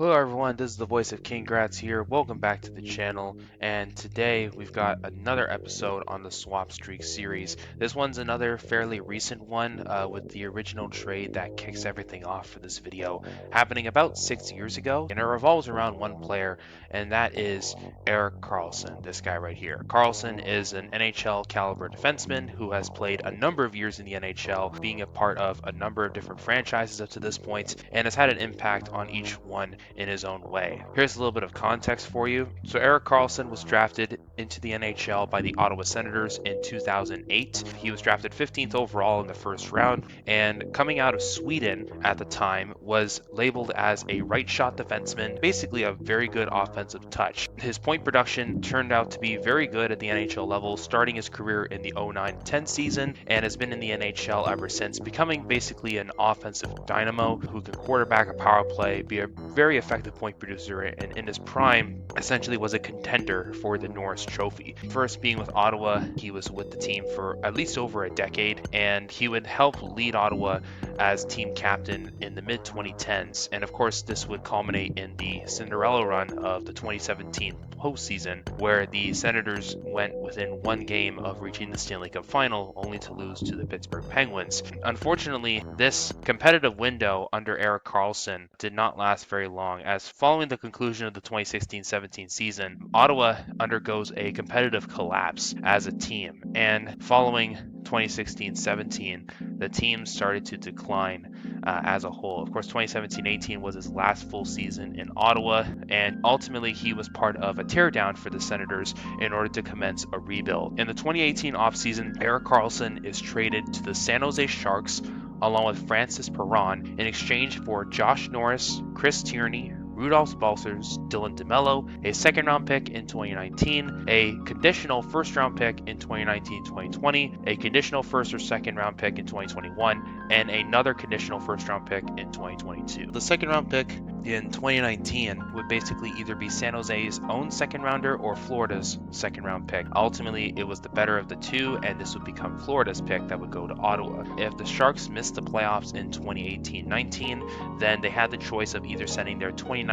Hello everyone, this is the voice of King Gratz here. Welcome back to the channel, and today we've got another episode on the Swap Streak series. This one's another fairly recent one with the original trade that kicks everything off for this video, happening about 6 years ago, and it revolves around one player, and that is Erik Karlsson, this guy right here. Karlsson is an NHL caliber defenseman who has played a number of years in the NHL, being a part of a number of different franchises up to this point, and has had an impact on each one in his own way. Here's a little bit of context for you. So Erik Karlsson was drafted into the NHL by the Ottawa Senators in 2008. He was drafted 15th overall in the first round, and coming out of Sweden at the time was labeled as a right shot defenseman, basically a very good offensive touch. His point production turned out to be very good at the NHL level, starting his career in the 09-10 season, and has been in the NHL ever since, becoming basically an offensive dynamo who can quarterback a power play, be a very effective point producer, and in his prime essentially was a contender for the Norris Trophy. First being with Ottawa, he was with the team for at least over a decade, and he would help lead Ottawa as team captain in the mid-2010s, and of course this would culminate in the Cinderella run of the 2017 postseason, where the Senators went within one game of reaching the Stanley Cup final, only to lose to the Pittsburgh Penguins. Unfortunately, this competitive window under Erik Karlsson did not last very long, as following the conclusion of the 2016-17 season, Ottawa undergoes a competitive collapse as a team, and following 2016-17, the team started to decline as a whole. Of course, 2017-18 was his last full season in Ottawa, and ultimately he was part of a teardown for the Senators in order to commence a rebuild. In the 2018 offseason, Erik Karlsson is traded to the San Jose Sharks along with Francis Perron in exchange for Josh Norris, Chris Tierney, Rudolph Balcers, Dylan DeMello, a second-round pick in 2019, a conditional first-round pick in 2019-2020, a conditional first or second-round pick in 2021, and another conditional first-round pick in 2022. The second-round pick in 2019 would basically either be San Jose's own second rounder or Florida's second round pick. Ultimately, it was the better of the two, and this would become Florida's pick that would go to Ottawa. If the Sharks missed the playoffs in 2018-19, then they had the choice of either sending their 2019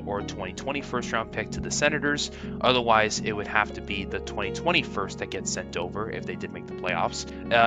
or 2020 first round pick to the Senators. Otherwise, it would have to be the 2020 first that gets sent over if they did make the playoffs.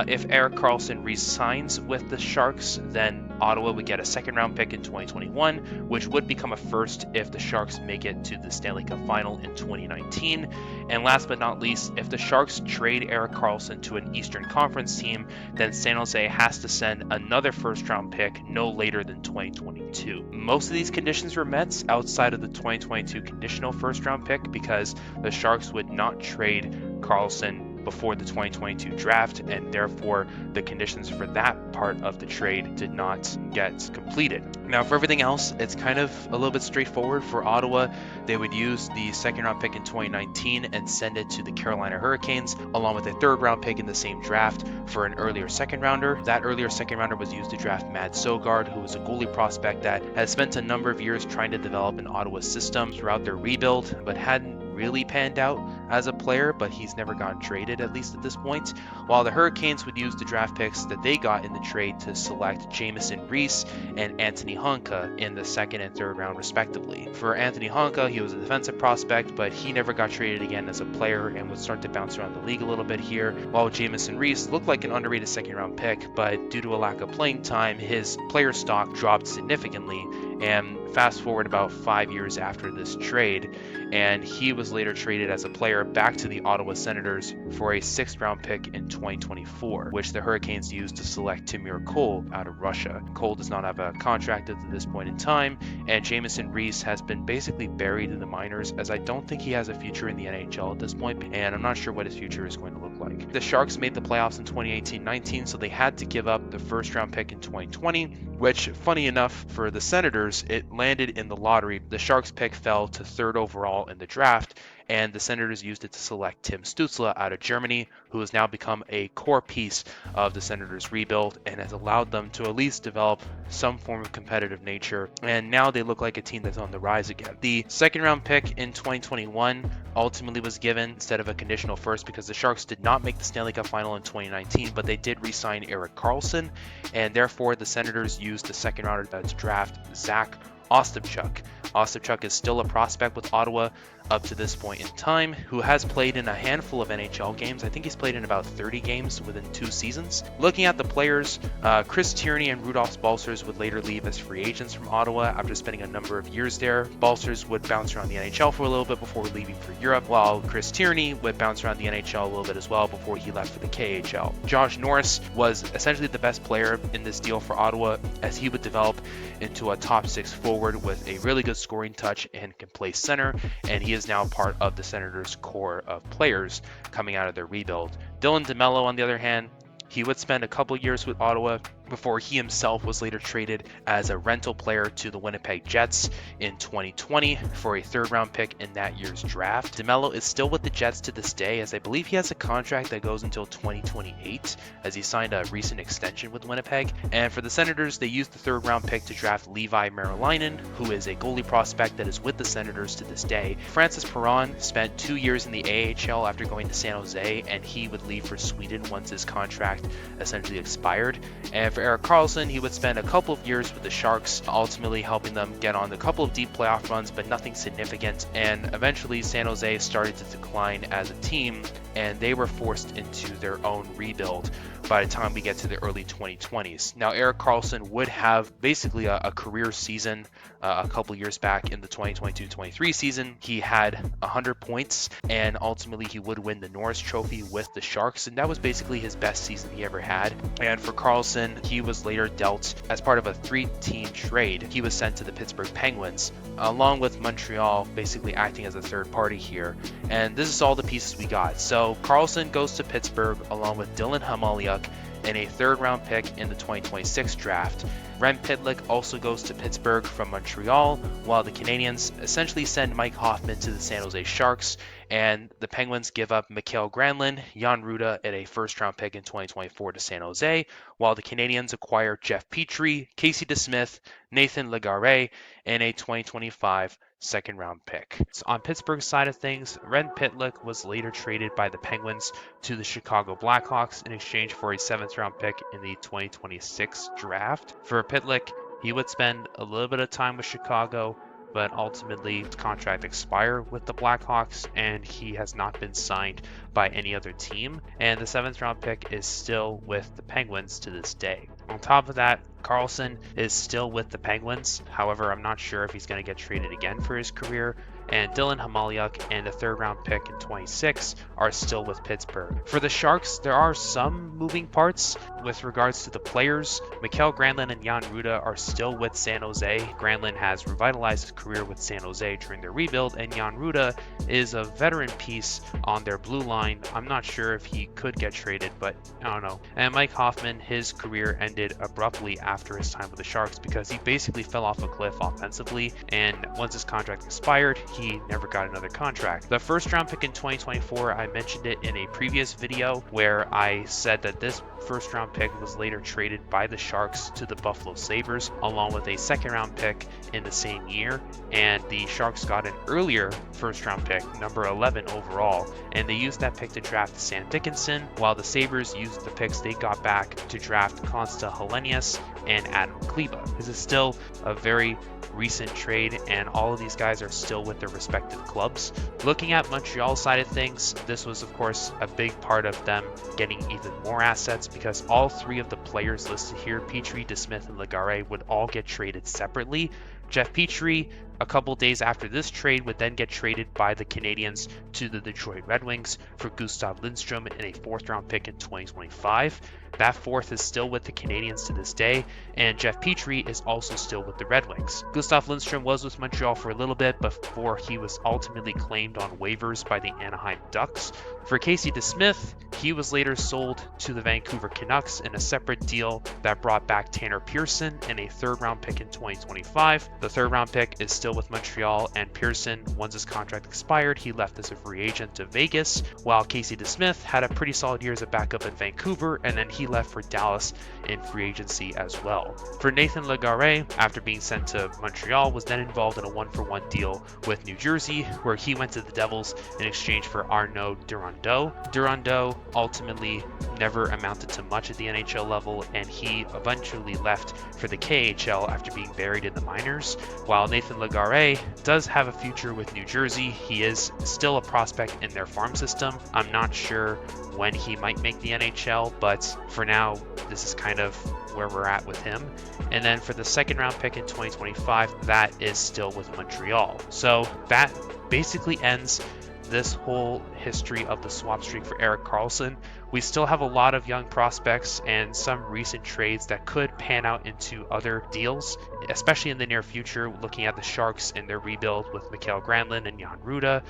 If Erik Karlsson re-signs with the Sharks, then Ottawa would get a second round pick in 2021, which would become a first if the Sharks make it to the Stanley Cup final in 2019. And last but not least, if the Sharks trade Erik Karlsson to an Eastern Conference team, then San Jose has to send another first round pick no later than 2022. Most of these conditions were met outside of the 2022 conditional first round pick, because the Sharks would not trade Karlsson before the 2022 draft, and therefore the conditions for that part of the trade did not get completed. Now, for everything else, it's kind of a little bit straightforward. For Ottawa, they would use the second round pick in 2019 and send it to the Carolina Hurricanes, along with a third round pick in the same draft for an earlier second rounder. That earlier second rounder was used to draft Matt Sogard, who was a goalie prospect that has spent a number of years trying to develop an Ottawa system throughout their rebuild, but hadn't really panned out as a player, but he's never gotten traded, at least at this point. While the Hurricanes would use the draft picks that they got in the trade to select Jamison Reese and Anthony Honka in the second and third round respectively. For Anthony Honka, he was a defensive prospect, but he never got traded again as a player and would start to bounce around the league a little bit here, while Jamison Reese looked like an underrated second round pick, but due to a lack of playing time, his player stock dropped significantly. And fast forward about 5 years after this trade, and he was later traded as a player back to the Ottawa Senators for a 6th round pick in 2024, which the Hurricanes used to select Timur Cole out of Russia. Cole does not have a contract at this point in time, and Jamison Reese has been basically buried in the minors, as I don't think he has a future in the NHL at this point, and I'm not sure what his future is going to look like. The Sharks made the playoffs in 2018-19, so they had to give up the first round pick in 2020, which, funny enough, for the Senators, it landed in the lottery. The Sharks pick fell to 3rd overall in the draft, and the Senators used it to select Tim Stützle out of Germany, who has now become a core piece of the Senators' rebuild and has allowed them to at least develop some form of competitive nature, and now they look like a team that's on the rise again. The second round pick in 2021 ultimately was given instead of a conditional first because the Sharks did not make the Stanley Cup final in 2019, but they did re-sign Erik Karlsson, and therefore the Senators used the second rounder to draft Zach Ostapchuk. Ostapchuk is still a prospect with Ottawa up to this point in time, who has played in a handful of NHL games. I think he's played in about 30 games within 2 seasons. Looking at the players, Chris Tierney and Rudolph Balcers would later leave as free agents from Ottawa after spending a number of years there. Balcers would bounce around the NHL for a little bit before leaving for Europe, while Chris Tierney would bounce around the NHL a little bit as well before he left for the KHL. Josh Norris was essentially the best player in this deal for Ottawa, as he would develop into a top 6 forward with a really good scoring touch and can play center, and he is now part of the Senators' core of players coming out of their rebuild. Dylan DeMello, on the other hand, he would spend a couple years with Ottawa before he himself was later traded as a rental player to the Winnipeg Jets in 2020 for a 3rd-round pick in that year's draft. DeMello is still with the Jets to this day, as I believe he has a contract that goes until 2028, as he signed a recent extension with Winnipeg. And for the Senators, they used the 3rd-round pick to draft Levi Merilainen, who is a goalie prospect that is with the Senators to this day. Francis Perron spent 2 years in the AHL after going to San Jose, and he would leave for Sweden once his contract essentially expired. And for Erik Karlsson, he would spend a couple of years with the Sharks, ultimately helping them get on a couple of deep playoff runs, but nothing significant. And eventually San Jose started to decline as a team, and they were forced into their own rebuild by the time we get to the early 2020s. Now, Erik Karlsson would have basically a career season a couple years back in the 2022-23 season. He had 100 points, and ultimately he would win the Norris Trophy with the Sharks, and that was basically his best season he ever had. And for Karlsson, he was later dealt as part of a 3-team trade. He was sent to the Pittsburgh Penguins, along with Montreal basically acting as a third party here. And this is all the pieces we got. So Karlsson goes to Pittsburgh along with Dylan Hamaliuk and a 3rd-round pick in the 2026 draft. Ren Pitlick also goes to Pittsburgh from Montreal, while the Canadiens essentially send Mike Hoffman to the San Jose Sharks, and the Penguins give up Mikael Granlund, Jan Rutta, and a 1st-round pick in 2024 to San Jose, while the Canadiens acquire Jeff Petrie, Casey DeSmith, Nathan Legare, and a 2025 2nd-round pick. So on Pittsburgh's side of things, Ren Pitlick was later traded by the Penguins to the Chicago Blackhawks in exchange for a 7th-round pick in the 2026 draft. For Pitlick, he would spend a little bit of time with Chicago, but ultimately his contract expired with the Blackhawks, and he has not been signed by any other team, and the 7th-round pick is still with the Penguins to this day. On top of that, Karlsson is still with the Penguins. However, I'm not sure if he's going to get traded again for his career. And Dylan Hamaliuk and the 3rd-round pick in 26 are still with Pittsburgh. For the Sharks, there are some moving parts with regards to the players. Mikael Granlund and Jan Rutta are still with San Jose. Granlund has revitalized his career with San Jose during their rebuild, and Jan Rutta is a veteran piece on their blue line. I'm not sure if he could get traded, but I don't know. And Mike Hoffman, his career ended abruptly after his time with the Sharks because he basically fell off a cliff offensively, and once his contract expired, he never got another contract. The 1st-round pick in 2024, I mentioned it in a previous video where I said that this 1st-round pick was later traded by the Sharks to the Buffalo Sabres, along with a 2nd-round pick in the same year, and the Sharks got an earlier 1st-round pick, number 11 overall, and they used that pick to draft Sam Dickinson, while the Sabres used the picks they got back to draft Konsta Helenius and Adam Kleba. This is still a very recent trade, and all of these guys are still with their respective clubs. Looking at Montreal's side of things, this was of course a big part of them getting even more assets, because all 3 of the players listed here, Petrie, DeSmith, and Legare, would all get traded separately. Jeff Petrie, a couple days after this trade, would then get traded by the Canadiens to the Detroit Red Wings for Gustav Lindstrom and a 4th-round pick in 2025. That 4th is still with the Canadiens to this day, and Jeff Petrie is also still with the Red Wings. Gustav Lindstrom was with Montreal for a little bit before he was ultimately claimed on waivers by the Anaheim Ducks. For Casey DeSmith, he was later sold to the Vancouver Canucks in a separate deal that brought back Tanner Pearson and a 3rd-round pick in 2025. The 3rd-round pick is still with Montreal, and Pearson, once his contract expired, he left as a free agent to Vegas, while Casey DeSmith had a pretty solid year as a backup in Vancouver, and then he left for Dallas in free agency as well. For Nathan Legare, after being sent to Montreal, was then involved in a 1-for-1 deal with New Jersey, where he went to the Devils in exchange for Arnaud Durandeau. Durandeau ultimately never amounted to much at the NHL level, and he eventually left for the KHL after being buried in the minors. While Nathan Legare does have a future with New Jersey, he is still a prospect in their farm system. I'm not sure when he might make the NHL, but for now, this is kind of where we're at with him. And then for the second round pick in 2025, that is still with Montreal. So that basically ends this whole history of the swap streak for Erik Karlsson. We still have a lot of young prospects and some recent trades that could pan out into other deals, especially in the near future, looking at the Sharks and their rebuild with Mikael Granlund and Jan Ruda.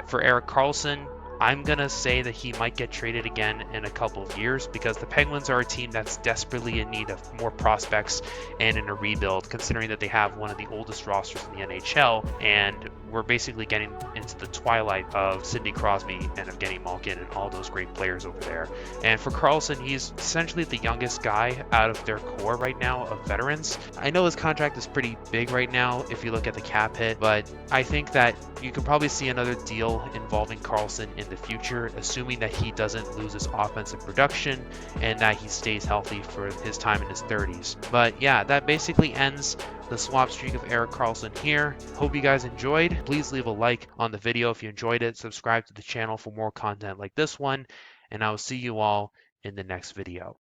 For Erik Karlsson, I'm going to say that he might get traded again in a couple of years because the Penguins are a team that's desperately in need of more prospects and in a rebuild, considering that they have one of the oldest rosters in the NHL, and we're basically getting into the twilight of Sidney Crosby and Evgeny Malkin and all those great players over there. And for Karlsson, he's essentially the youngest guy out of their core right now of veterans. I know his contract is pretty big right now if you look at the cap hit, but I think that you can probably see another deal involving Karlsson in the future, assuming that he doesn't lose his offensive production and that he stays healthy for his time in his 30s. But yeah, that basically ends the swap streak of Erik Karlsson here. Hope you guys enjoyed. Please leave a like on the video if you enjoyed it. Subscribe to the channel for more content like this one, and I will see you all in the next video.